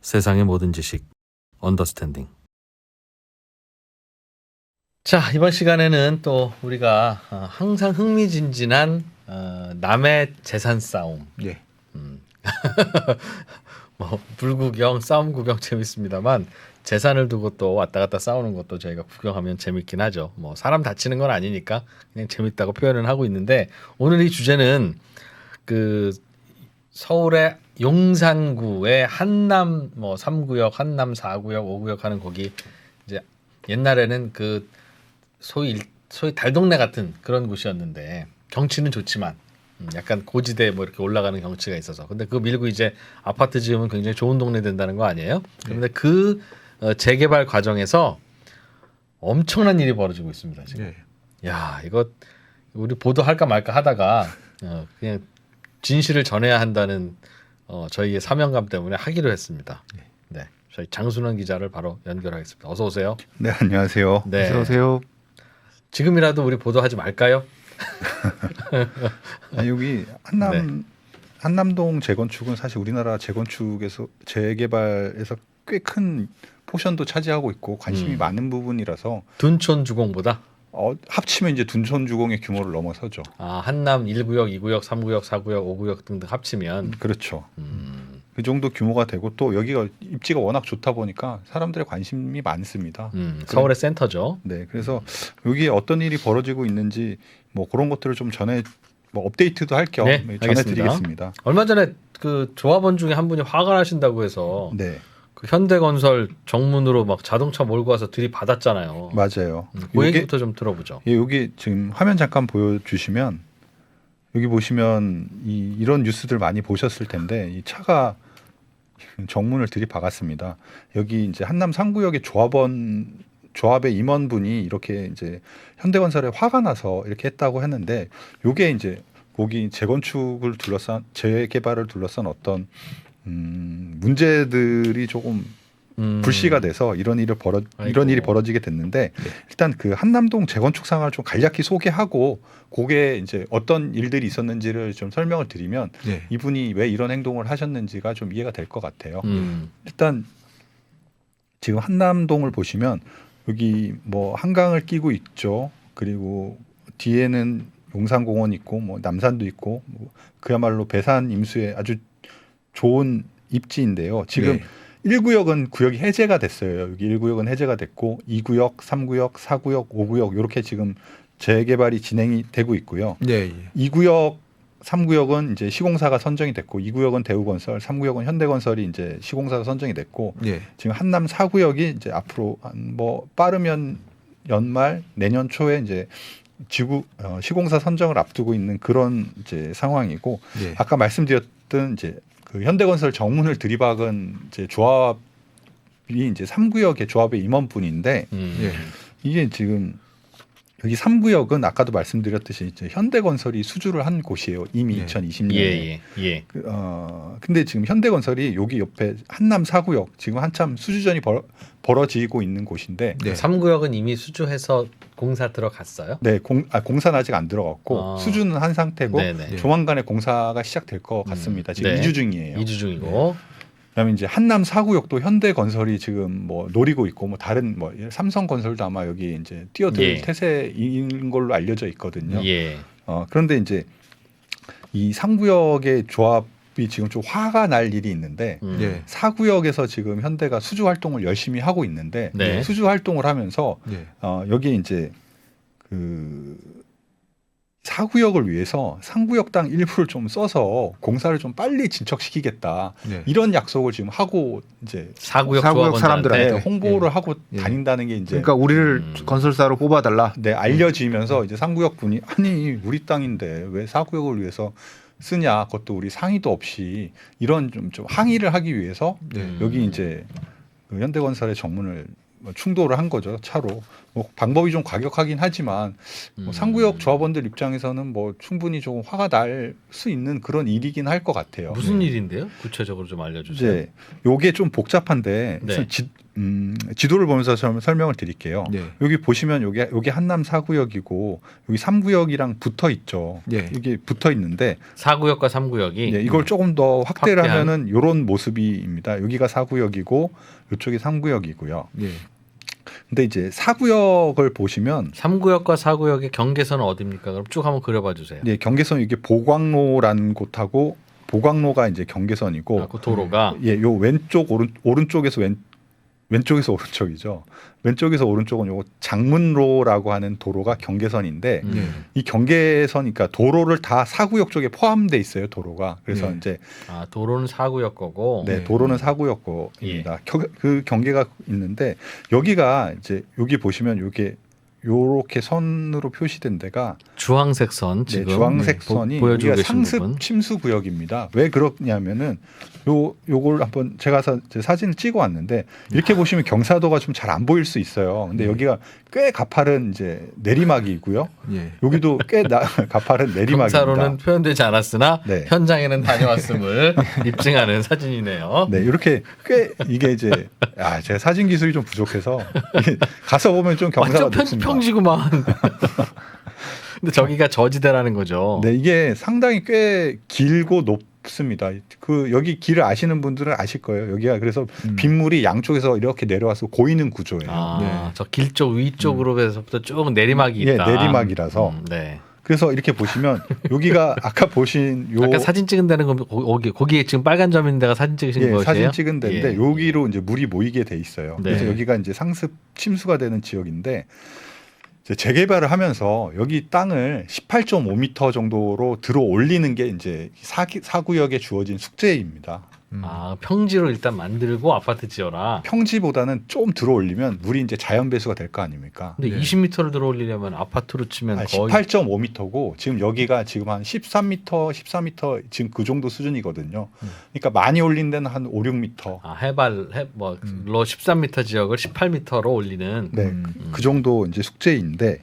세상의 모든 지식 언더스탠딩. 자, 이번 시간에는 또 우리가 항상 흥미진진한 남의 재산 싸움. 예. 뭐 불구경, 싸움 구경 재밌습니다만 재산을 두고 또 왔다 갔다 싸우는 것도 저희가 구경하면 재밌긴 하죠. 뭐 사람 다치는 건 아니니까 그냥 재밌다고 표현을 하고 있는데, 오늘 이 주제는 그 서울의 용산구의 한남 뭐 3구역, 한남 4구역, 5구역 하는 거기 이제 옛날에는 그 소위 달동네 같은 그런 곳이었는데 경치는 좋지만 약간 고지대 뭐 이렇게 올라가는 경치가 있어서, 근데 그거 밀고 이제 아파트 지으면 굉장히 좋은 동네 된다는 거 아니에요? 그런데 그 재개발 과정에서 엄청난 일이 벌어지고 있습니다 지금. 야, 이거 우리 보도할까 말까 하다가 그냥 진실을 전해야 한다는 저희의 사명감 때문에 하기로 했습니다. 네, 저희 장순원 기자를 바로 연결하겠습니다. 어서 오세요. 네, 안녕하세요. 네. 어서 오세요. 지금이라도 우리 보도하지 말까요? 여기 한남동 재건축은 사실 우리나라 재개발에서 꽤 큰 포션도 차지하고 있고 관심이 많은 부분이라서 둔촌 주공보다 합치면 이제 둔촌 주공의 규모를 넘어서죠. 한남 1구역, 2구역, 3구역, 4구역, 5구역 등등 합치면 그렇죠. 그 정도 규모가 되고 또 여기가 입지가 워낙 좋다 보니까 사람들의 관심이 많습니다. 서울의 센터죠. 네, 그래서 여기에 어떤 일이 벌어지고 있는지 뭐 그런 것들을 좀 전에 뭐 업데이트도 할 겸 전해드리겠습니다. 얼마 전에 그 조합원 중에 한 분이 화가 나신다고 해서 네, 그 현대건설 정문으로 막 자동차 몰고 와서 들이받았잖아요. 맞아요. 그 얘기부터 좀 들어보죠. 예, 여기 지금 화면 잠깐 보여주시면 여기 보시면 이런 뉴스들 많이 보셨을 텐데 이 차가 정문을 들이박았습니다. 여기 이제 한남 3구역의 조합의 임원분이 이렇게 이제 현대건설에 화가 나서 이렇게 했다고 했는데, 요게 이제 거기 재개발을 둘러싼 어떤 문제들이 조금 불씨가 돼서 이런 일이 벌어지게 됐는데, 일단 그 한남동 재건축 상황을 좀 간략히 소개하고 그게 이제 어떤 일들이 있었는지를 좀 설명을 드리면 이분이 왜 이런 행동을 하셨는지가 좀 이해가 될 것 같아요. 일단 지금 한남동을 보시면 여기 뭐 한강을 끼고 있죠. 그리고 뒤에는 용산공원 있고 뭐 남산도 있고 뭐 그야말로 배산 임수의 아주 좋은 입지인데요. 지금 1구역은 구역이 해제가 됐어요. 여기 1구역은 해제가 됐고 2구역, 3구역, 4구역, 5구역 이렇게 지금 재개발이 진행이 되고 있고요. 2구역, 3구역은 이제 시공사가 선정이 됐고 2구역은 대우건설, 3구역은 현대건설이 이제 시공사가 선정이 됐고 지금 한남 4구역이 이제 앞으로 뭐 빠르면 연말 내년 초에 이제 시공사 선정을 앞두고 있는 그런 이제 상황이고, 아까 말씀드렸던 이제 그 현대건설 정문을 들이박은 이제 조합이 이제 3구역의 조합의 임원분인데 이게 지금 여기 3구역은 아까도 말씀드렸듯이 이제 현대건설이 수주를 한 곳이에요. 이미 2020년에. 근데 지금 현대건설이 여기 옆에 한남 4구역 지금 한참 수주전이 벌어지고 있는 곳인데 3구역은 이미 수주해서 공사 들어갔어요? 네, 공사는 아직 안 들어갔고 수주는 한 상태고 조만간에 공사가 시작될 것 같습니다. 지금 2주 중이에요. 2주 중이고. 그다음에 이제 한남 4구역도 현대건설이 지금 뭐 노리고 있고 뭐 다른 뭐 삼성건설도 아마 여기 이제 뛰어들 태세인 걸로 알려져 있거든요. 그런데 이제 이 3구역의 조합이 지금 좀 화가 날 일이 있는데 4구역에서 지금 현대가 수주 활동을 열심히 하고 있는데 수주 활동을 하면서 여기 이제 그 4구역을 위해서 3구역당 일부를 좀 써서 공사를 좀 빨리 진척시키겠다. 이런 약속을 지금 하고 이제 4구역 사람들한테 홍보를 하고 다닌다는 게 이제 그러니까 우리를 건설사로 뽑아달라. 네, 알려지면서 이제 3구역 분이 아니 우리 땅인데 왜 4구역을 위해서 쓰냐. 그것도 우리 상의도 없이 이런 좀 항의를 하기 위해서 여기 이제 그 현대건설의 정문을 충돌을 한 거죠, 차로. 뭐 방법이 좀 과격하긴 하지만 뭐 상구역 조합원들 입장에서는 뭐 충분히 조금 화가 날 수 있는 그런 일이긴 할 것 같아요. 무슨 일인데요? 구체적으로 좀 알려주세요. 이제 요게 좀 복잡한데 네. 지도를 보면서 좀 설명을 드릴게요. 네. 여기 보시면 요게 한남 4구역이고 여기 3구역이랑 붙어 있죠. 네. 이게 붙어 있는데 4구역과 3구역이 네, 이걸 조금 더 확대를 확대한. 하면은 요런 모습입니다. 여기가 4구역이고 이쪽이 3구역이고요. 네. 근데 이제 4구역을 보시면 3구역과 4구역의 경계선은 어디입니까? 그럼 쭉 한번 그려봐 주세요. 예, 경계선 이게 보광로라는 곳하고 보광로가 이제 경계선이고 아, 그 도로가 예, 요 왼쪽 오른쪽에서 왼쪽에서 오른쪽이죠. 왼쪽에서 오른쪽은 요거 장문로라고 하는 도로가 경계선인데 네. 이 경계선 그러니까 도로를 다 4구역 쪽에 포함돼 있어요, 도로가. 그래서 네. 이제 아, 도로는 4구역 거고 네, 네. 도로는 4구역 거입니다. 그 경계가 있는데 여기가 이제 여기 보시면 요게 요렇게 선으로 표시된 데가 주황색 선 네, 지금 주황색 선이 보여주고 여기가 계신 상습 부분. 침수 구역입니다. 왜 그러냐면은 요걸 한번 제가 사진을 찍어 왔는데 이렇게 보시면 경사도가 좀 잘 안 보일 수 있어요. 근데 네. 여기가 꽤 가파른 이제 내리막이고요. 예. 여기도 꽤 가파른 내리막입니다. 경사로는 표현되지 않았으나 네. 현장에는 다녀왔음을 입증하는 사진이네요. 네, 이렇게 꽤 이게 이제 제가 사진 기술이 좀 부족해서 이게 가서 보면 좀 경사가 완전 높습니다. 평지구만. 근데 저기가 저지대라는 거죠. 네, 이게 상당히 꽤 길고 높습니다. 그 여기 길을 아시는 분들은 아실 거예요. 여기가 그래서 빗물이 양쪽에서 이렇게 내려와서 고이는 구조예요. 아, 네. 저 길 쪽 위쪽으로 해서부터 쭉 내리막이 예, 있다. 내리막이라서. 네. 그래서 이렇게 보시면 여기가 아까 보신 요 아까 사진 찍은 데는 거기에 지금 빨간 점 있는 데가 사진 찍으신 예, 것이에요? 사진 찍은 데인데 예. 여기로 이제 물이 모이게 돼 있어요. 네. 그래서 여기가 이제 상습 침수가 되는 지역인데 이제 재개발을 하면서 여기 땅을 18.5m 정도로 들어 올리는 게 이제 4구역에 주어진 숙제입니다. 아, 평지로 일단 만들고 아파트 지어라. 평지보다는 좀 들어 올리면 물이 이제 자연 배수가 될 거 아닙니까? 근데 네. 20m를 들어 올리려면 아파트로 치면 거의 18.5m고 지금 여기가 지금 한 13m, 14m 지금 그 정도 수준이거든요. 그러니까 많이 올린 데는 한 5, 6m. 해발로 13m 지역을 18m로 올리는. 네, 그 정도 이제 숙제인데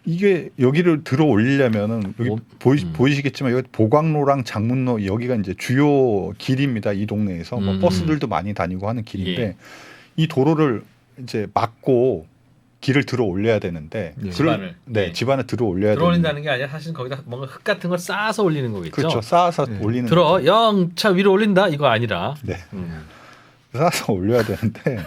이게 여기를 들어 올리려면은 여기 보이시겠지만 여기 보광로랑 장문로 여기가 이제 주요 길입니다. 이 동네에서 뭐 버스들도 많이 다니고 하는 길인데 예. 이 도로를 이제 막고 길을 들어 올려야 되는데 예. 집안을. 네, 예. 집안을 들어 올려야 들어 되는 올린다는 게 아니라 사실 거기다 뭔가 흙 같은 걸 쌓아서 올리는 거겠죠. 그렇죠. 쌓아서 네. 올리는 들어 거죠. 영차 위로 올린다 이거 아니라. 네. 음. 쌓아서 올려야 되는데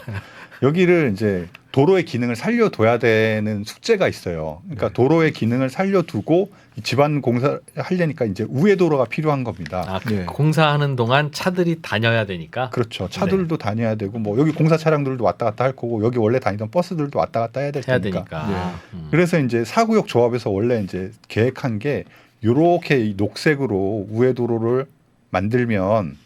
여기를 이제 도로의 기능을 살려둬야 되는 숙제가 있어요. 그러니까 도로의 기능을 살려두고 집안 공사 하려니까 이제 우회 도로가 필요한 겁니다. 아, 네. 공사하는 동안 차들이 다녀야 되니까. 그렇죠. 차들도 다녀야 되고 뭐 여기 공사 차량들도 왔다 갔다 할 거고 여기 원래 다니던 버스들도 왔다 갔다 해야 될 해야 테니까. 되니까. 그래서 이제 4구역 조합에서 원래 이제 계획한 게 요렇게 이 녹색으로 우회 도로를 만들면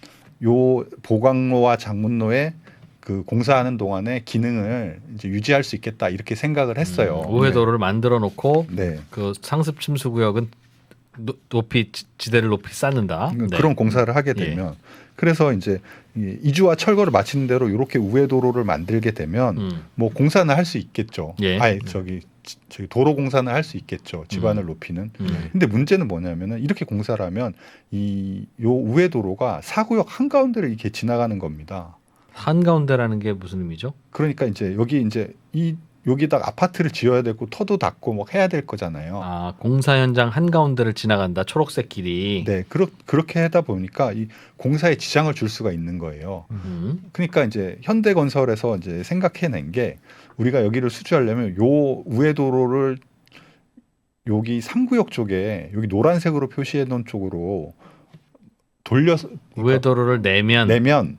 요 보광로와 장문로에 그 공사하는 동안에 기능을 이제 유지할 수 있겠다 이렇게 생각을 했어요. 우회도로를 만들어 놓고 네. 그 상습 침수 구역은 높이 지대를 높이 쌓는다. 네. 그런 공사를 하게 되면 그래서 이제 이 이주와 철거를 마치는 대로 이렇게 우회 도로를 만들게 되면 뭐 공사는 할 수 있겠죠. 예. 아예 저기 도로 공사는 할 수 있겠죠. 집안을 높이는. 근데 문제는 뭐냐면은 이렇게 공사를 하면 요 우회 도로가 4구역 한가운데를 이렇게 지나가는 겁니다. 한가운데라는 게 무슨 의미죠? 그러니까 이제 여기 이제 여기다가 아파트를 지어야 되고 터도 닦고 뭐 해야 될 거잖아요. 아, 공사 현장 한가운데를 지나간다. 초록색 길이. 네, 그렇게 하다 보니까 이 공사에 지장을 줄 수가 있는 거예요. 그러니까 이제 현대건설에서 이제 생각해낸 게 우리가 여기를 수주하려면 요 우회 도로를 여기 3구역 쪽에 여기 노란색으로 표시해 놓은 쪽으로 돌려서 우회도로를 내면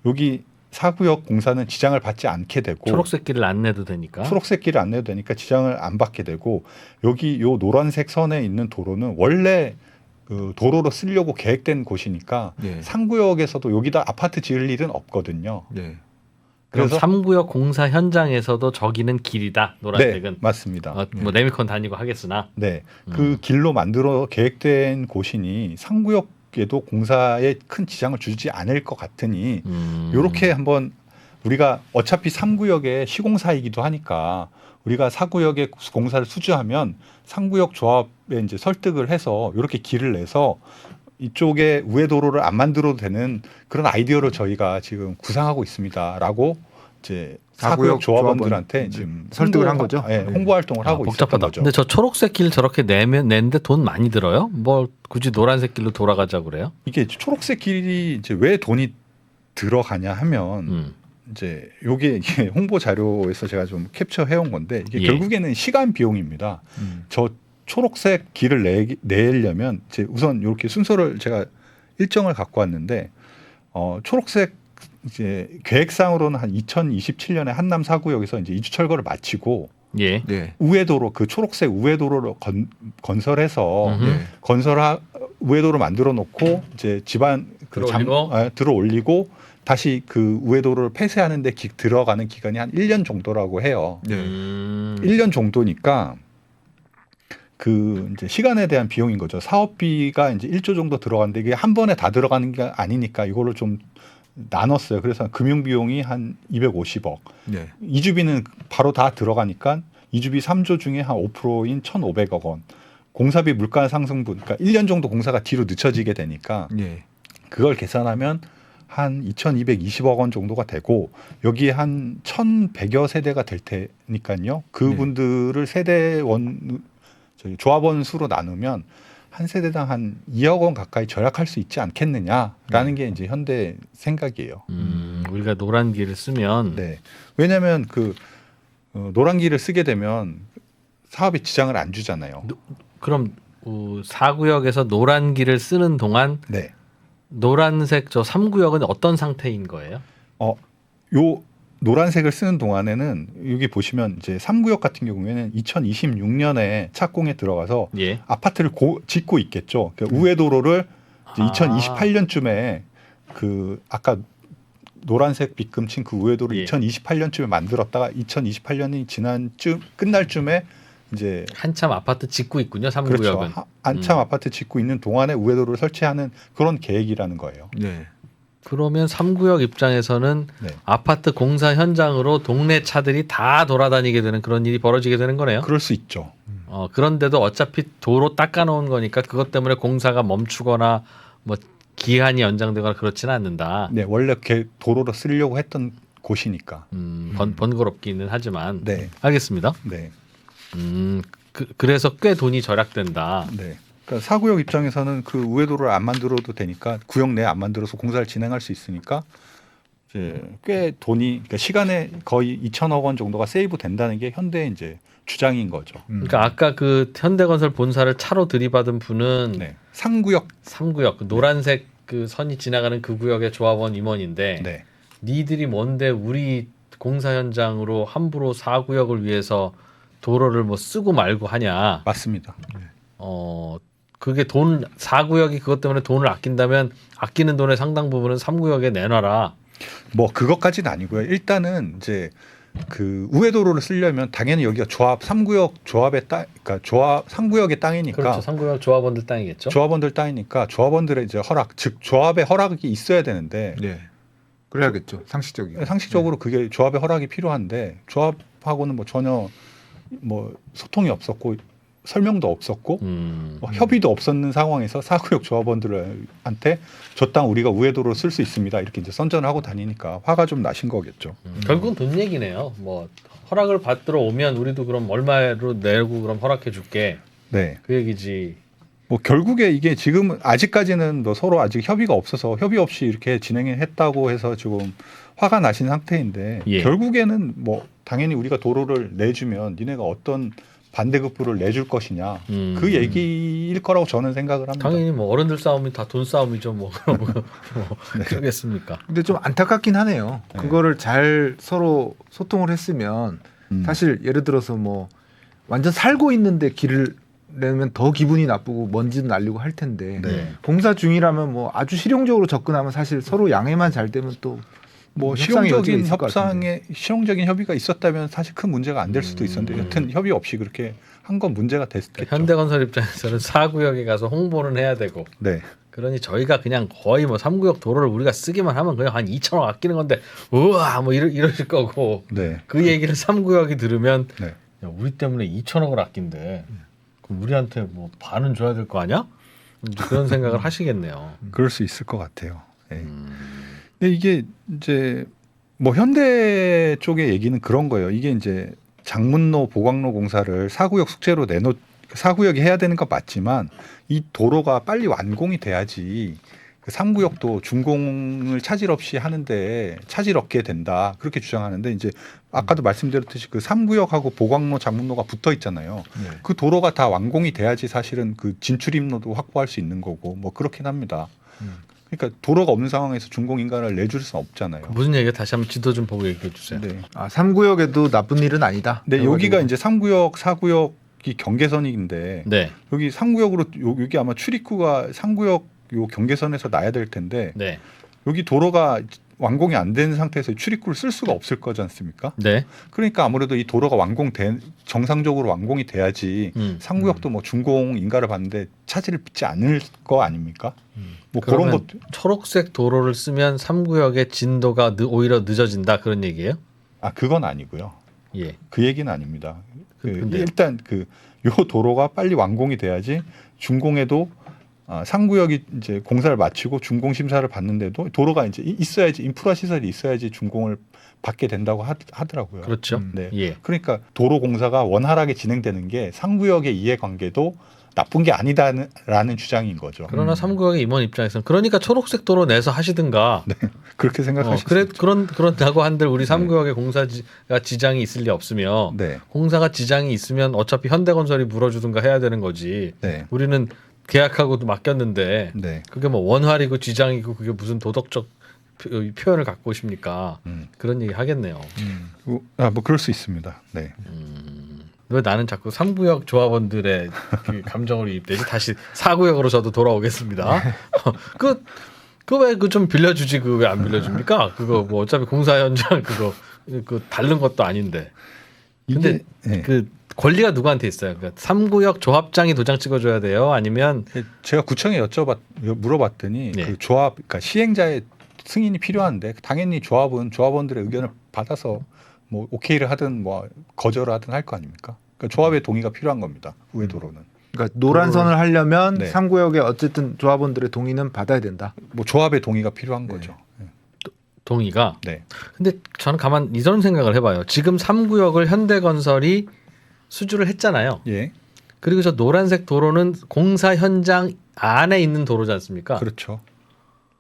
여기 4구역 공사는 지장을 받지 않게 되고 초록색 길을 안 내도 되니까. 초록색 길을 안 내도 되니까 지장을 안 받게 되고 여기 요 노란색 선에 있는 도로는 원래 그 도로로 쓰려고 계획된 곳이니까 네. 3구역에서도 여기다 아파트 지을 일은 없거든요. 네. 그럼 그래서 3구역 공사 현장에서도 저기는 길이다. 노란색은. 네, 맞습니다. 뭐 레미콘 다니고 하겠으나. 네, 그 길로 만들어 계획된 곳이니 3구역에도 공사에 큰 지장을 주지 않을 것 같으니 이렇게 한번 우리가 어차피 3구역의 시공사이기도 하니까 우리가 4구역에 공사를 수주하면 3구역 조합에 이제 설득을 해서 이렇게 길을 내서 이쪽에 우회도로를 안 만들어도 되는 그런 아이디어를 저희가 지금 구상하고 있습니다라고 이제 4구역 조합원들한테 지금 설득을 한 거죠. 홍보 활동을 하고 있었던 복잡하다. 거죠. 근데 저 초록색 길 저렇게 내는데 돈 많이 들어요? 뭐 굳이 노란색 길로 돌아가자고 그래요? 이게 초록색 길이 이제 왜 돈이 들어가냐 하면 이제 이게 홍보 자료에서 제가 좀 캡처해 온 건데 이게 예. 결국에는 시간 비용입니다. 저 초록색 길을 내려면 이제 우선 이렇게 순서를 제가 일정을 갖고 왔는데 초록색 이제 계획상으로는 한 2027년에 한남 4구역에서 이제 이주 철거를 마치고 예. 네. 우회도로 그 초록색 우회도로를 건설해서 네. 우회도로 만들어 놓고 이제 집안 들어올리고 다시 그 우회도로를 폐쇄하는데 들어가는 기간이 한 1년 정도라고 해요. 네. 1년 정도니까 그 이제 시간에 대한 비용인 거죠. 사업비가 이제 1조 정도 들어가는데 이게 한 번에 다 들어가는 게 아니니까 이거를 좀 나눴어요. 그래서 금융 비용이 한 250억. 네. 이주비는 바로 다 들어가니까 이주비 3조 중에 한 5%인 1,500억 원. 공사비 물가 상승분, 그러니까 1년 정도 공사가 뒤로 늦춰지게 되니까 네. 그걸 그걸 계산하면 한 2,220억 원 정도가 되고 여기에 한 1,100여 세대가 될 테니까요. 그분들을 세대원 조합원 수로 나누면 한 세대당 한 2억 원 가까이 절약할 수 있지 않겠느냐라는 게 이제 현대 생각이에요. 우리가 노란 길을 쓰면 네. 왜냐하면 그 노란 길을 쓰게 되면 사업에 지장을 안 주잖아요. 그럼 4구역에서 노란 길을 쓰는 동안 네. 노란색 저 3구역은 어떤 상태인 거예요? 요 노란색을 쓰는 동안에는 여기 보시면 이제 3구역 같은 경우에는 2026년에 착공에 들어가서 예. 아파트를 짓고 있겠죠. 그러니까 우회도로를 2028년쯤에 그 아까 노란색 빗금친 그 우회도를 예. 2028년쯤에 만들었다가 2028년이 끝날 쯤에 이제 한참 아파트 짓고 있군요. 3구역은. 그렇죠. 한참 아파트 짓고 있는 동안에 우회도로를 설치하는 그런 계획이라는 거예요. 네. 그러면 3구역 입장에서는 네. 아파트 공사 현장으로 동네 차들이 다 돌아다니게 되는 그런 일이 벌어지게 되는 거네요. 그럴 수 있죠. 그런데도 어차피 도로 닦아놓은 거니까 그것 때문에 공사가 멈추거나 뭐 기한이 연장되거나 그렇지는 않는다. 네, 원래 도로로 쓰려고 했던 곳이니까. 번거롭기는 하지만. 네. 알겠습니다. 네. 그래서 꽤 돈이 절약된다. 네. 그러니까 4구역 입장에서는 그 우회도로를 안 만들어도 되니까 구역 내에 안 만들어서 공사를 진행할 수 있으니까 이제 꽤 돈이 그러니까 시간에 거의 2천억 원 정도가 세이브 된다는 게 현대의 이제 주장인 거죠. 그러니까 아까 그 현대건설 본사를 차로 들이받은 분은 네. 3구역 3구역 그 노란색 그 선이 지나가는 그 구역의 조합원 임원인데 네. 니들이 뭔데 우리 공사 현장으로 함부로 4구역을 위해서 도로를 뭐 쓰고 말고 하냐. 맞습니다. 그게 4구역이 그것 때문에 돈을 아낀다면 아끼는 돈의 상당 부분은 3구역에 내놔라. 뭐 그것까지는 아니고요. 일단은 이제 그 우회도로를 쓰려면 당연히 여기가 3구역 조합의 땅, 그러니까 3구역의 땅이니까 그렇죠. 3구역 조합원들 땅이겠죠. 조합원들 땅이니까 조합원들의 이제 허락, 즉 조합의 허락이 있어야 되는데 네. 그래야겠죠. 상식적으로 그게 조합의 허락이 필요한데 조합하고는 뭐 전혀 뭐 소통이 없었고 설명도 없었고 뭐 협의도 없었는 상황에서 4구역 조합원들한테 저 땅 우리가 우회도로 쓸 수 있습니다 이렇게 이제 선전을 하고 다니니까 화가 좀 나신 거겠죠. 결국은 돈 얘기네요. 뭐 허락을 받들어 오면 우리도 그럼 얼마로 내고 그럼 허락해 줄게. 네. 그 얘기지. 뭐 결국에 이게 지금 아직까지는 뭐 서로 아직 협의가 없어서 협의 없이 이렇게 진행했다고 해서 지금 화가 나신 상태인데 예. 결국에는 뭐 당연히 우리가 도로를 내주면 니네가 어떤 반대급부를 내줄 것이냐 그 얘기일 거라고 저는 생각을 합니다. 당연히 뭐 어른들 싸움이 다 돈 싸움이죠. 뭐 그런 거 그러겠습니까? 근데 좀 안타깝긴 하네요. 네. 그거를 잘 서로 소통을 했으면 사실 예를 들어서 뭐 완전 살고 있는데 길을 내면 더 기분이 나쁘고 먼지도 날리고 할 텐데 네. 공사 중이라면 뭐 아주 실용적으로 접근하면 사실 서로 양해만 잘 되면 또 뭐 협상의 여지가 실용적인 있을 것 같은데. 협상에 실용적인 협의가 있었다면 사실 큰 문제가 안 될 수도 있었는데 여튼 협의 없이 그렇게 한 건 문제가 됐겠죠. 현대건설 입장에서는 4구역에 가서 홍보는 해야 되고 네. 그러니 저희가 그냥 거의 뭐 3구역 도로를 우리가 쓰기만 하면 그냥 한 2천억 아끼는 건데 우와 뭐 이러실 거고 네. 그 얘기를 3구역이 들으면 네. 야, 우리 때문에 2천억을 아낀대. 그럼 우리한테 뭐 반은 줘야 될 거 아니야? 이제 그런 생각을 하시겠네요. 그럴 수 있을 것 같아요. 네. 근데 이게 이제 뭐 현대 쪽의 얘기는 그런 거예요. 이게 이제 장문로 보강로 공사를 4구역 숙제로 4구역이 해야 되는 건 맞지만 이 도로가 빨리 완공이 돼야지 그 3구역도 준공을 차질 없이 하는데 차질 없게 된다. 그렇게 주장하는데 이제 아까도 말씀드렸듯이 그 3구역하고 보강로 장문로가 붙어 있잖아요. 네. 그 도로가 다 완공이 돼야지 사실은 그 진출입로도 확보할 수 있는 거고 뭐 그렇긴 합니다. 그러니까 도로가 없는 상황에서 준공 인가를 내줄 수는 없잖아요. 무슨 얘기야? 다시 한번 지도 좀 보고 얘기해 주세요. 네. 3구역에도 나쁜 일은 아니다. 네, 여기가 이제 3구역, 4구역이 경계선인데 네, 여기 3구역으로 여기 아마 출입구가 3구역 요 경계선에서 나야 될 텐데 네, 여기 도로가 완공이 안 된 상태에서 출입구를 쓸 수가 없을 거지 않습니까? 네. 그러니까 아무래도 이 도로가 정상적으로 완공이 돼야지 3구역도 뭐 준공 인가를 받는데 차질을 빚지 않을 거 아닙니까? 뭐 그런 그러면 것 초록색 도로를 쓰면 3구역의 진도가 오히려 늦어진다 그런 얘기예요? 그건 아니고요. 예. 그 얘기는 아닙니다. 근데요? 일단 요 도로가 빨리 완공이 돼야지 준공에도 3구역이 이제 공사를 마치고 준공 심사를 받는데도 도로가 이제 있어야지 인프라 시설이 있어야지 준공을 받게 된다고 하더라고요. 그렇죠. 네. 예. 그러니까 도로 공사가 원활하게 진행되는 게 3구역의 이해관계도 나쁜 게 아니다라는 주장인 거죠. 그러나 3구역의 임원 입장에서는 그러니까 초록색 도로 내서 하시든가. 그렇게 생각하실 수 있죠. 그런다고 한들 우리 3구역에 공사가 지장이 있을 리 없으며 네. 공사가 지장이 있으면 어차피 현대건설이 물어주든가 해야 되는 거지. 네. 우리는 계약하고도 맡겼는데 네. 그게 뭐 원활이고 지장이고 그게 무슨 도덕적 표현을 갖고 오십니까? 그런 얘기 하겠네요. 뭐 그럴 수 있습니다. 네. 왜 나는 자꾸 3구역 조합원들의 그 감정으로 이입되지? 다시 4구역으로 저도 돌아오겠습니다. 왜 그 좀 빌려주지? 그 왜 안 빌려줍니까? 그거 뭐 어차피 공사 현장 그 다른 것도 아닌데. 근데 네. 그 권리가 누구한테 있어요? 그러니까 3구역 조합장이 도장 찍어줘야 돼요? 아니면 제가 구청에 물어봤더니 네. 그 조합, 그러니까 시행자의 승인이 필요한데 당연히 조합원들의 의견을 받아서 뭐 오케이를 하든 뭐 거절을 하든 할 거 아닙니까? 그러니까 조합의 동의가 필요한 겁니다. 우회도로는. 그러니까 노란선을 하려면 네. 3구역에 어쨌든 조합원들의 동의는 받아야 된다. 뭐 조합의 동의가 필요한 네. 거죠. 동의가. 네. 근데 저는 가만 이런 생각을 해봐요. 지금 3구역을 현대건설이 수주를 했잖아요. 예. 그리고 저 노란색 도로는 공사 현장 안에 있는 도로지 않습니까? 그렇죠.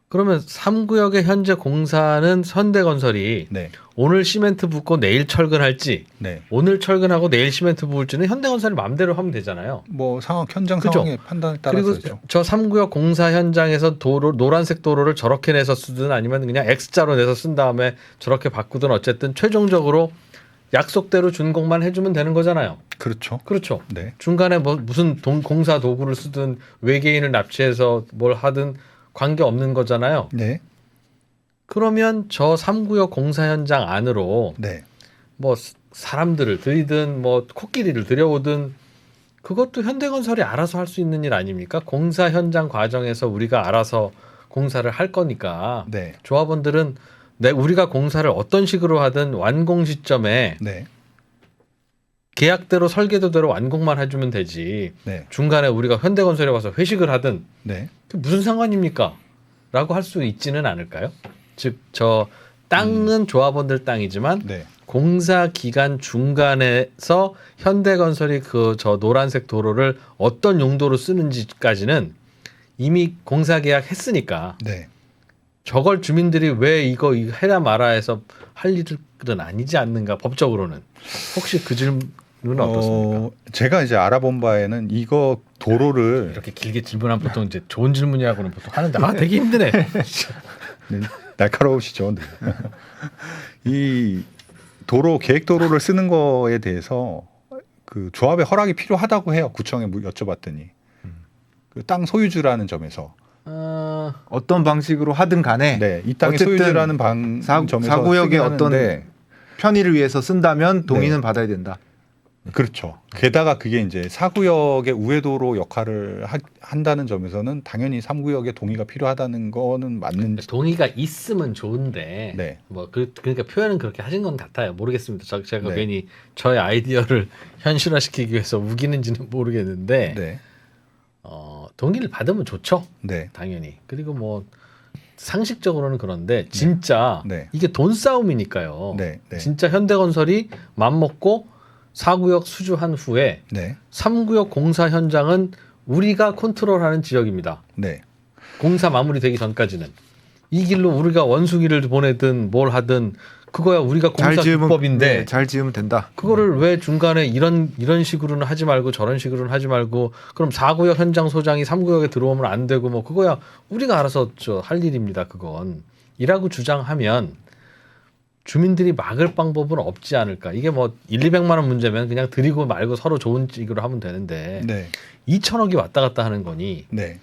그러면 3구역의 현재 공사는 현대건설이 네. 오늘 시멘트 붓고 내일 철근할지 네. 오늘 철근하고 내일 시멘트 부을지는 현대건설이 마음대로 하면 되잖아요. 뭐 현장 그죠? 상황의 판단에 그리고 따라서죠. 저 3구역 공사 현장에서 노란색 도로를 저렇게 내서 쓰든 아니면 그냥 X자로 내서 쓴 다음에 저렇게 바꾸든 어쨌든 최종적으로 약속대로 준공만 해주면 되는 거잖아요. 그렇죠. 그렇죠. 네. 중간에 뭐 무슨 공사 도구를 쓰든 외계인을 납치해서 뭘 하든 관계 없는 거잖아요. 네. 그러면 저 3구역 공사 현장 안으로 네. 뭐 사람들을 들이든 뭐 코끼리를 들여오든 그것도 현대건설이 알아서 할 수 있는 일 아닙니까? 공사 현장 과정에서 우리가 알아서 공사를 할 거니까 네. 조합원들은 우리가 공사를 어떤 식으로 하든 완공 시점에 네. 계약대로 설계도대로 완공만 해주면 되지. 네. 중간에 우리가 현대건설에 와서 회식을 하든 네. 그게 무슨 상관입니까? 라고 할 수 있지는 않을까요? 즉 저 땅은 조합원들 땅이지만 네. 공사 기간 중간에서 현대건설이 그 저 노란색 도로를 어떤 용도로 쓰는지까지는 이미 공사 계약했으니까 네. 저걸 주민들이 왜 이거 해라 마라 해서 할 일은 아니지 않는가 법적으로는. 혹시 그 질문은 어떻습니까? 제가 이제 알아본 바에는 이거 도로를 이렇게 길게 질문하면 보통 이제 좋은 질문이라고는 보통 하는데 되게 힘드네. 네, 날카로우시죠. 네. 이 도로 계획 도로를 쓰는 거에 대해서 그 조합의 허락이 필요하다고 해요. 구청에 여쭤봤더니 그 땅 소유주라는 점에서 어떤 방식으로 하든 간에 네, 이 땅의 어쨌든 소유주라는 점에서 4구역의 쓰긴 어떤 하는데 편의를 위해서 쓴다면 동의는 받아야 된다. 그렇죠. 게다가 그게 이제 4구역의 우회도로 역할을 한다는 점에서는 당연히 3구역의 동의가 필요하다는 거는 맞는. 동의가 있으면 좋은데 네. 뭐 그러니까 표현은 그렇게 하신 건 같아요. 모르겠습니다. 제가 네. 괜히 저의 아이디어를 현실화시키기 위해서 우기는지는 모르겠는데 네. 동의를 받으면 좋죠. 네. 당연히. 그리고 뭐 상식적으로는 그런데 진짜 네. 이게 돈 싸움이니까요. 네. 네. 진짜 현대건설이 맘먹고 4구역 수주한 후에 네. 3구역 공사 현장은 우리가 컨트롤하는 지역입니다. 네. 공사 마무리되기 전까지는 이 길로 우리가 원수기를 보내든 뭘 하든 그거야 우리가 공사 기법인데 네, 잘 지으면 된다. 그거를 왜 중간에 이런 식으로는 하지 말고 저런 식으로는 하지 말고 그럼 4구역 현장 소장이 3구역에 들어오면 안 되고 뭐 그거야 우리가 알아서 할 일입니다. 그건 이라고 주장하면 주민들이 막을 방법은 없지 않을까. 이게 뭐 1,200만 원 문제면 그냥 드리고 말고 서로 좋은 식으로 하면 되는데 네. 2천억이 왔다 갔다 하는 거니 네.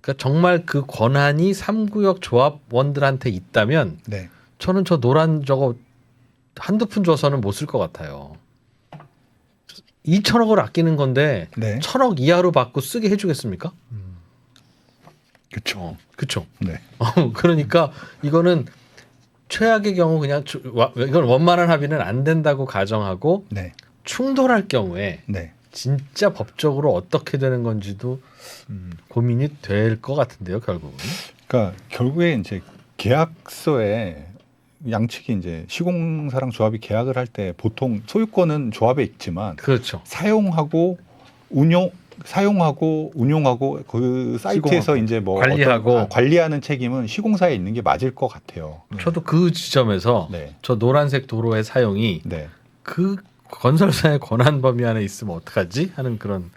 그러니까 정말 그 권한이 3구역 조합원들한테 있다면 네. 저는 저 노란 저거 한두 푼 줘서는 못 쓸 것 같아요. 2천억을 아끼는 건데 네. 1,000억 이하로 받고 쓰게 해주겠습니까? 그렇죠. 그렇죠. 네. 그러니까 이거는 최악의 경우 그냥 이건 원만한 합의는 안 된다고 가정하고 네. 충돌할 경우에 네. 진짜 법적으로 어떻게 되는 건지도 고민이 될 것 같은데요, 결국은. 그러니까 결국에 이제 계약서에 양측이 이제 시공사랑 조합이 계약을 할 때 보통 소유권은 조합에 있지만 그렇죠. 사용하고 운용하고 그 사이트에서 시공하고, 이제 뭐 관리하고. 관리하는 책임은 시공사에 있는 게 맞을 것 같아요. 저도 그 지점에서 네. 저 노란색 도로의 사용이 네. 그 건설사의 권한 범위 안에 있으면 어떡하지? 하는 그런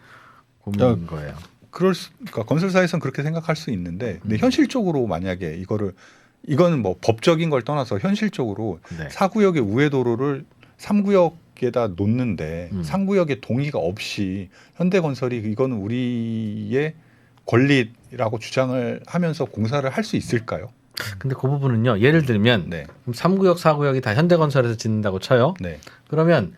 고민인 거예요. 그러니까 건설사에서는 그렇게 생각할 수 있는데, 근데 현실적으로 만약에 이거는 뭐 법적인 걸 떠나서 현실적으로 네. 4구역의 우회도로를 3구역에다 놓는데 3구역의 동의가 없이 현대건설이 이거는 우리의 권리라고 주장을 하면서 공사를 할 수 있을까요? 근데 그 부분은요. 예를 들면 네. 그럼 3구역, 4구역이 다 현대건설에서 짓는다고 쳐요. 네. 그러면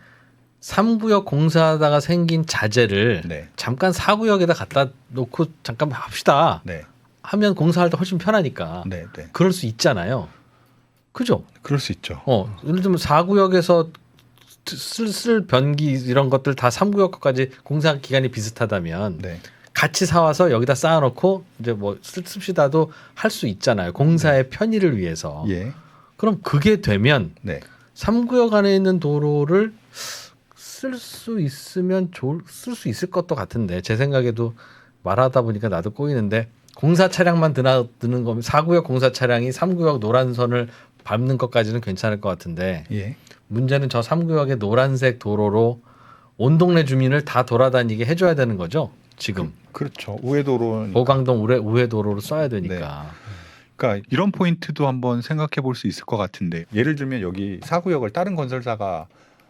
3구역 공사하다가 생긴 자재를 네. 잠깐 4구역에다 갖다 놓고 잠깐 합시다. 네. 하면 공사할 때 훨씬 편하니까. 네. 네. 그럴 수 있잖아요. 그죠? 그럴 수 있죠. 예를 들면 4구역에서 쓸 변기 이런 것들 다 3구역 것까지 공사 기간이 비슷하다면 네. 같이 사와서 여기다 쌓아놓고 이제 뭐 씁시다도 할 수 있잖아요. 공사의 편의를 위해서. 예. 그럼 그게 되면 네. 3구역 안에 있는 도로를 쓸 수 있을 것도 같은데 제 생각에도 말하다 보니까 나도 꼬이는데 공사 차량만 드는 거면 4구역 공사 차량이 3구역 노란선을 밟는 것까지는 괜찮을 것 같은데 예. 문제는 저 3구역의 노란색 도로로 온 동네 주민을 다 돌아다니게 해줘야 되는 거죠. 지금 그렇죠. 우회도로는 보강동 우회 도로로 써야 되니까. 그러니까 이런 포인트도 한번 생각해 볼 수 있을 것 같은데, 예를 들면 여기 4구역을 다른 건설사가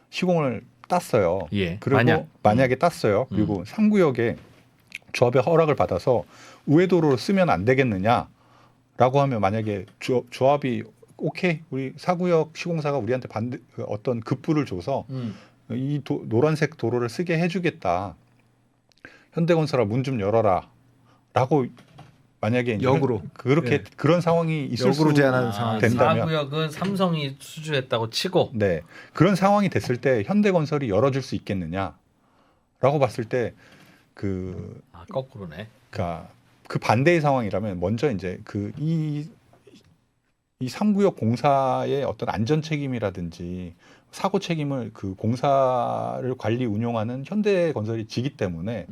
시공을 땄어요. 예. 그리고 만약에 땄어요. 그리고 3구역에 조합의 허락을 받아서 우회도로를 쓰면 안 되겠느냐라고 하면, 만약에 조합이 오케이, 우리 4구역 시공사가 우리한테 어떤 급부를 줘서 이 노란색 도로를 쓰게 해주겠다. 현대건설아 문 좀 열어라라고 만약에 이제 역으로 그렇게 네. 그런 상황이 있을 역으로 수 제한하는 상황이 된다면. 4구역은 삼성이 수주했다고 치고 네, 그런 상황이 됐을 때 현대건설이 열어줄 수 있겠느냐라고 봤을 때 거꾸로네. 그러니까 그 반대의 상황이라면 먼저 이제 이 3구역 공사의 어떤 안전 책임이라든지 사고 책임을 그 공사를 관리 운용하는 현대건설이 지기 때문에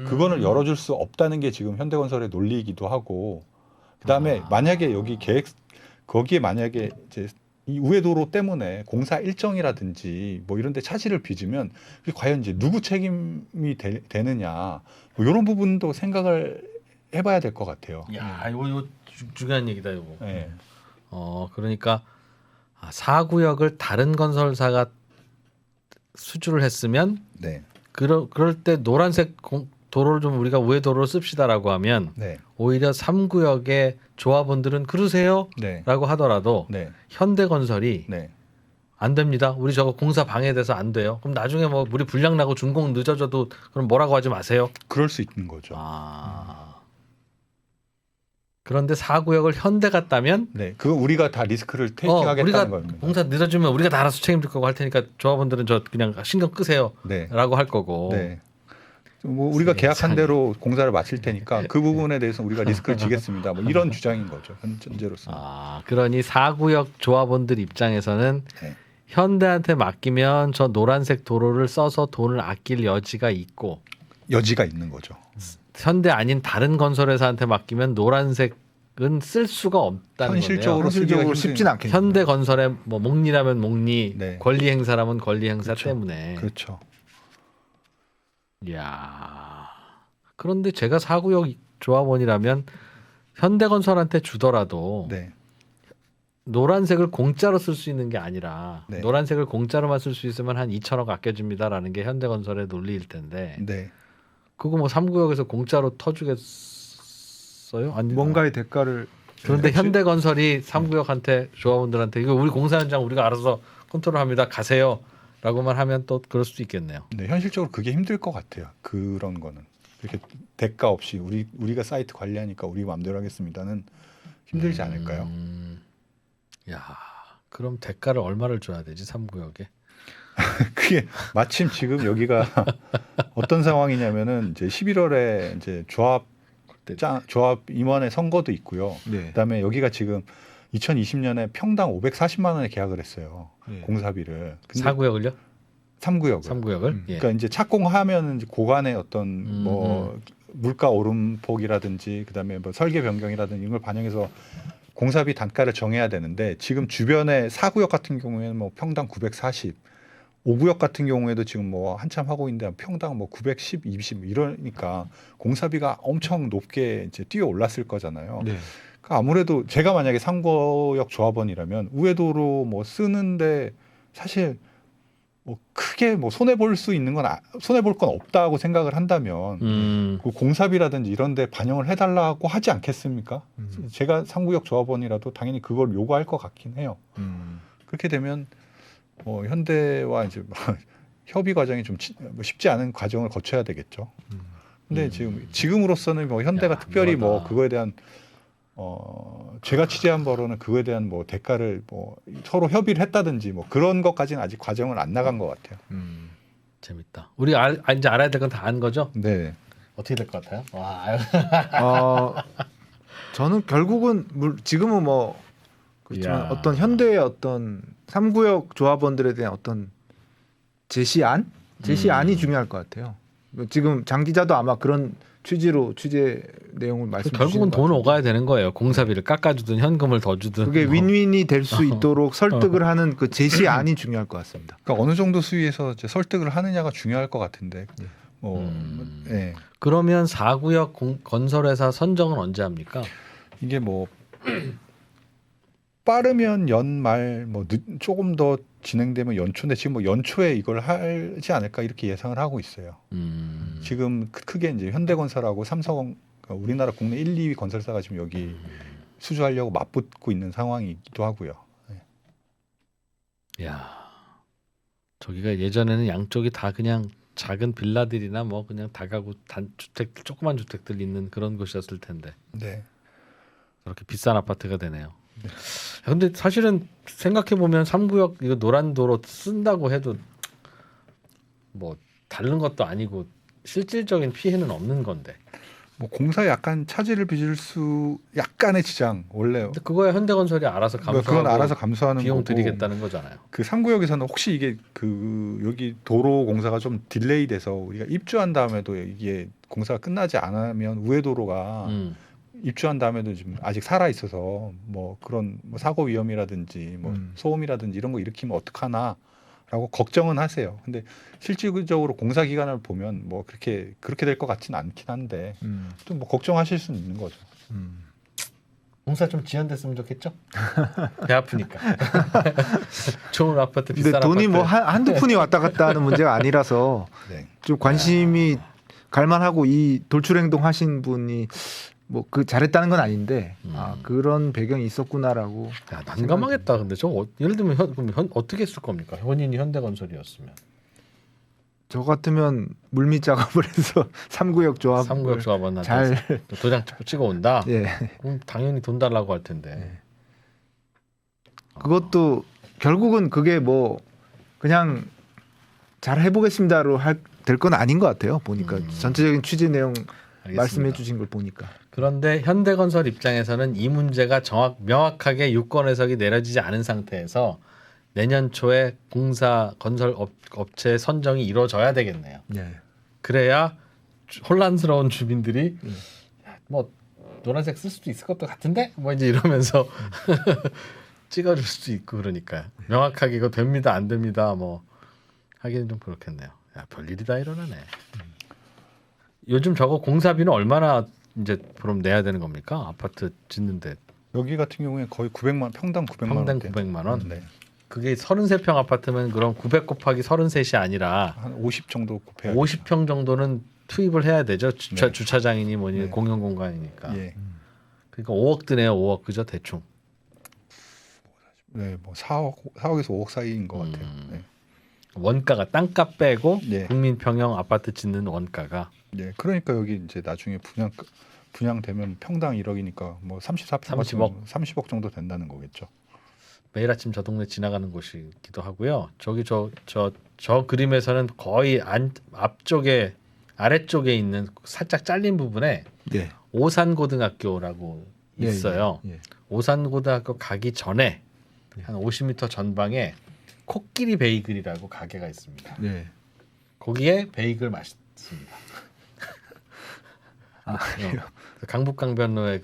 그거는 열어줄 수 없다는 게 지금 현대건설의 논리이기도 하고, 그다음에 만약에 여기 거기에 만약에 이제 이 우회도로 때문에 공사 일정이라든지 뭐 이런 데 차질을 빚으면 그게 과연 이제 누구 책임이 되느냐, 뭐 이런 부분도 생각을 해봐야 될 것 같아요. 야, 이거 중요한 얘기다 이거. 네. 그러니까 4구역을 다른 건설사가 수주를 했으면 네. 그럴 때 노란색 도로를 좀 우리가 우회 도로로 씁시다라고 하면 네. 오히려 3구역의 조합원들은 그러세요? 네. 라고 하더라도 네. 현대건설이 네. 안 됩니다. 우리 저거 공사 방해돼서 안 돼요. 그럼 나중에 뭐 우리 불량 나고 준공 늦어져도 그럼 뭐라고 하지 마세요. 그럴 수 있는 거죠. 그런데 4구역을 현대가 따면 네, 그거 우리가 다 리스크를 테이킹하겠다는 우리가 겁니다. 공사 늦어지면 우리가 다 알아서 책임질 거고 할 테니까 조합원들은 저 그냥 신경 끄세요라고 네, 할 거고. 네. 뭐 우리가 계약한 세상에. 대로 공사를 마칠 테니까 그 부분에 대해서 우리가 리스크를 지겠습니다. 뭐 이런 주장인 거죠. 현재로서. 그러니 4구역 조합원들 입장에서는 네. 현대한테 맡기면 저 노란색 도로를 써서 돈을 아낄 여지가 있고 여지가 있는 거죠. 현대 아닌 다른 건설회사한테 맡기면 노란색은 쓸 수가 없다는 현실적으로 거네요. 쓰기가 현실적으로 힘든- 쉽진 않겠네요. 현대건설의 뭐 목리라면 목리, 네. 권리 행사라면 권리 행사 그렇죠. 때문에. 그렇죠. 이야. 그런데 제가 4구역 조합원이라면 현대건설한테 주더라도 네. 노란색을 공짜로 쓸 수 있는 게 아니라 네. 노란색을 공짜로만 쓸 수 있으면 한 2천억 아껴줍니다라는 게 현대건설의 논리일 텐데 네. 그거 뭐 3구역에서 공짜로 터주겠어요? 아니, 뭔가의 대가를 그런데 현대건설이 3구역한테 조합원들한테 이거 우리 공사 현장 우리가 알아서 컨트롤합니다. 가세요라고만 하면 또 그럴 수도 있겠네요. 네, 현실적으로 그게 힘들 것 같아요. 그런 거는 이렇게 대가 없이 우리가 사이트 관리하니까 우리 마음대로 하겠습니다는 힘들지 않을까요? 야, 그럼 대가를 얼마를 줘야 되지 3구역에? 그게 마침 지금 여기가 어떤 상황이냐면은 이제 11월에 이제 조합 임원회 선거도 있고요. 네. 그다음에 여기가 지금 2020년에 평당 540만 원에 계약을 했어요. 네. 공사비를. 근데 4구역을요? 3구역을. 3구역을? 예. 그러니까 이제 착공하면 이제 고간의 어떤 뭐 물가 오름폭이라든지 그다음에 뭐 설계 변경이라든지 이런 걸 반영해서 공사비 단가를 정해야 되는데 지금 주변에 4구역 같은 경우에는 뭐 평당 940, 5구역 같은 경우에도 지금 뭐 한참 하고 있는데 평당 뭐 910, 20 이러니까 공사비가 엄청 높게 이제 뛰어 올랐을 거잖아요. 네. 그러니까 아무래도 제가 만약에 3구역 조합원이라면 우회도로 뭐 쓰는데 사실 뭐 크게 뭐 손해 볼 수 있는 건 손해 볼 건 없다고 생각을 한다면 그 공사비라든지 이런 데 반영을 해달라고 하지 않겠습니까? 제가 3구역 조합원이라도 당연히 그걸 요구할 것 같긴 해요. 그렇게 되면 현대와 이제 협의 과정이 좀 쉽지 않은 과정을 거쳐야 되겠죠. 근데 지금으로서는 뭐 현대가 야, 특별히 뭐 묘하다. 그거에 대한 제가 취재한 바로는 그거에 대한 뭐 대가를 뭐 서로 협의를 했다든지 뭐 그런 것까지는 아직 과정을 안 나간 것 같아요. 재밌다. 우리 이제 알아야 될 건 다 아는 거죠? 네. 어떻게 될 것 같아요? 와, 저는 결국은 지금은 뭐 그렇지만 이야. 어떤 현대의 어떤 3구역 조합원들에 대한 어떤 제시안이 중요할 것 같아요. 지금 장 기자도 아마 그런 취지로 취재 내용을 말씀 주시는 결국은 것 돈 같아요. 오가야 되는 거예요. 공사비를 깎아주든 현금을 더 주든. 그게 뭐. 윈윈이 될 수 있도록 설득을 하는 그 제시안이 중요할 것 같습니다. 그러니까 어느 정도 수위에서 이제 설득을 하느냐가 중요할 것 같은데 네. 그러면 4구역 건설회사 선정은 언제 합니까? 이게 뭐 빠르면 연말 뭐 조금 더 진행되면 연초인데 지금 뭐 연초에 이걸 하지 않을까 이렇게 예상을 하고 있어요. 지금 크게 이제 현대건설하고 삼성 그러니까 우리나라 국내 1, 2위 건설사가 지금 여기 수주하려고 맞붙고 있는 상황이기도 하고요. 네. 야, 저기가 예전에는 양쪽이 다 그냥 작은 빌라들이나 뭐 그냥 다가구 단주택 조그만 주택들 있는 그런 곳이었을 텐데 네. 저렇게 비싼 아파트가 되네요. 근데 사실은 생각해 보면 3구역 이거 노란 도로 쓴다고 해도 뭐 다른 것도 아니고 실질적인 피해는 없는 건데. 뭐 공사에 약간 차질을 빚을 수 약간의 지장 원래 근데 그거야 현대건설이 알아서 감수하고 그건 알아서 감수하는 비용 거고 드리겠다는 거잖아요. 그 3구역에서는 혹시 이게 그 여기 도로 공사가 좀 딜레이돼서 우리가 입주한 다음에도 이게 공사가 끝나지 않으면 우회도로가 입주한 다음에도 지금 아직 살아 있어서 뭐 그런 뭐 사고 위험이라든지 뭐 소음이라든지 이런 거 일으키면 어떡하나라고 걱정은 하세요. 근데 실질적으로 공사 기간을 보면 뭐 그렇게 될 것 같지는 않긴 한데 좀 뭐 걱정하실 수는 있는 거죠. 공사 좀 지연됐으면 좋겠죠? 배 아프니까. 좋은 아파트 근데 비싼 돈이 아파트. 뭐 한두 푼이 왔다 갔다 하는 문제가 아니라서 네. 좀 관심이 갈만하고 이 돌출 행동 하신 분이 뭐 그 잘했다는 건 아닌데 음. 아 그런 배경이 있었구나라고. 야, 난감하겠다. 근데 저거 예를 들면 그럼 어떻게 했을 겁니까? 현인이 현대건설이었으면 저 같으면 물밑 작업을 해서 3구역 조합 3구역 조합원한테 잘 도장 찍어 온다. 예. 그럼 당연히 돈 달라고 할 텐데. 네. 그것도 결국은 그게 뭐 그냥 잘 해보겠습니다로 될 건 아닌 것 같아요. 보니까 전체적인 취재 내용 알겠습니다. 말씀해주신 걸 보니까. 그런데 현대건설 입장에서는 이 문제가 명확하게 유권 해석이 내려지지 않은 상태에서 내년 초에 공사 건설 업체 선정이 이루어져야 되겠네요. 네. 그래야 혼란스러운 주민들이 야, 뭐 노란색 쓸 수도 있을 것도 같은데 뭐 이제 이러면서 찍어줄 수도 있고 그러니까요. 명확하게 이거 됩니다 안 됩니다 뭐 하기는 좀 그렇겠네요. 야 별일이 다 일어나네. 요즘 저거 공사비는 얼마나 이제 그럼 내야 되는 겁니까? 아파트 짓는데 여기 같은 경우에 거의 900만 평당 900만 평당 원대. 900만 원. 네. 그게 33평 아파트면 그럼 900 곱하기 33이 아니라 한 50 정도 곱해야 50평 정도는 투입을 해야 되죠. 네. 주차장이니 뭐니 네. 공용 공간이니까. 예. 그러니까 5억 드네요. 5억 그죠 대충. 네, 뭐 4억에서 5억 사이인 것 같아요. 네. 원가가 땅값 빼고 네. 국민 평형 아파트 짓는 원가가 네, 그러니까 여기 이제 나중에 분양되면 평당 1억이니까 뭐 34평 30억. 30억 정도 된다는 거겠죠. 매일 아침 저 동네 지나가는 곳이기도 하고요. 저기 저 그림에서는 거의 앞쪽에 아래쪽에 있는 살짝 잘린 부분에 네. 오산고등학교라고 있어요. 예, 예. 오산고등학교 가기 전에 한 50m 전방에 코끼리 베이글이라고 가게가 있습니다. 예. 거기에 베이글 맛있습니다. 아, 그래요? 강북강변로에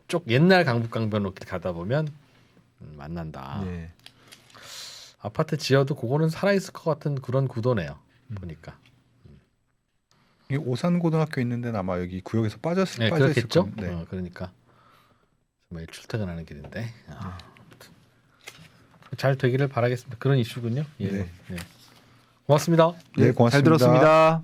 쪽 옛날 강북강변로 길 가다 보면 만난다. 예. 아파트 지어도 그거는 살아 있을 것 같은 그런 구도네요. 보니까. 이 오산고등학교 있는 데는 아마 여기 구역에서 빠져 있을 그렇겠죠. 겁니다. 네. 그러니까 매일 출퇴근하는 길인데 잘 되기를 바라겠습니다. 그런 이슈군요. 예. 네. 예. 고맙습니다. 네, 고맙습니다. 잘 들었습니다.